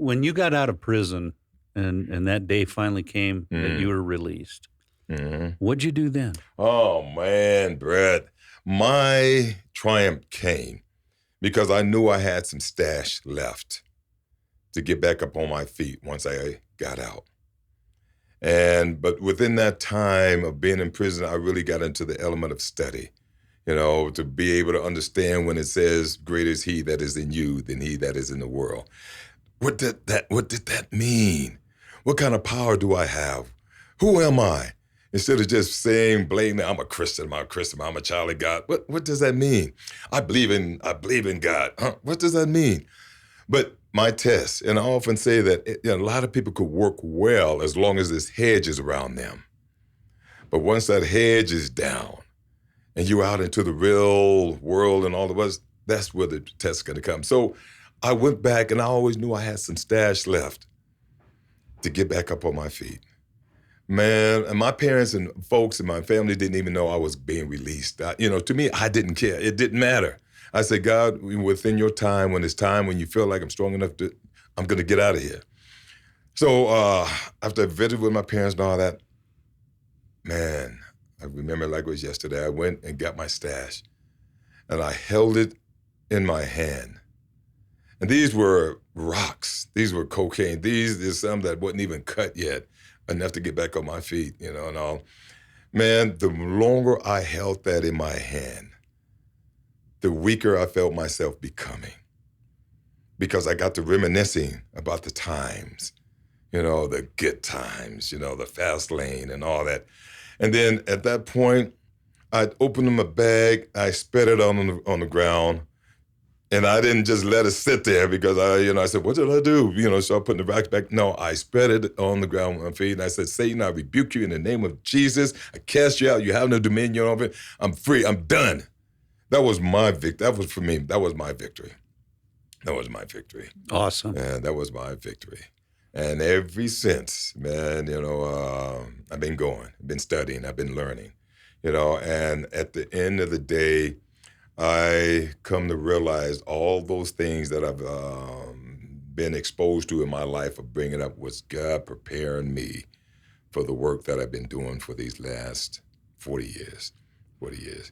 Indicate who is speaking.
Speaker 1: when you got out of prison and that day finally came that you
Speaker 2: Mm.
Speaker 1: were released,
Speaker 2: Hmm.
Speaker 1: what'd you do then?
Speaker 2: Oh man, Brett, my triumph came because I knew I had some stash left to get back up on my feet once I got out. But within that time of being in prison, I really got into the element of study, to be able to understand when it says, "Greater is he that is in you than he that is in the world." What did that mean? What kind of power do I have? Who am I? Instead of just saying blatantly, "I'm a Christian, I'm a Christian, I'm a child of God." What does that mean? I believe in God. Huh? What does that mean? But my test, and I often say that a lot of people could work well as long as there's hedges around them. But once that hedge is down and you're out into the real world and all of us, that's where the test's going to come. So I went back and I always knew I had some stash left to get back up on my feet. Man, and my parents and folks in my family didn't even know I was being released. To me, I didn't care. It didn't matter. I said, God, within your time, when it's time, when you feel like I'm strong enough I'm going to get out of here. So after I visited with my parents and all that, man, I remember like it was yesterday. I went and got my stash and I held it in my hand. And these were rocks. These were cocaine. There's some that wasn't even cut yet, enough to get back on my feet, and all. Man, the longer I held that in my hand, the weaker I felt myself becoming because I got to reminiscing about the times, the good times, the fast lane and all that. And then at that point, I opened my bag, I spread it on the ground, and I didn't just let it sit there because I said, what did I do? Start putting the rocks back. No, I spread it on the ground with my feet. And I said, Satan, I rebuke you in the name of Jesus. I cast you out. You have no dominion over it. I'm free. I'm done. That was my victory. That was for me. That was my victory. That was my victory.
Speaker 1: Awesome.
Speaker 2: And that was my victory. And ever since, man, I've been going, I've been studying, I've been learning, and at the end of the day, I come to realize all those things that I've been exposed to in my life of bringing up was God preparing me for the work that I've been doing for these last 40 years. 40 years.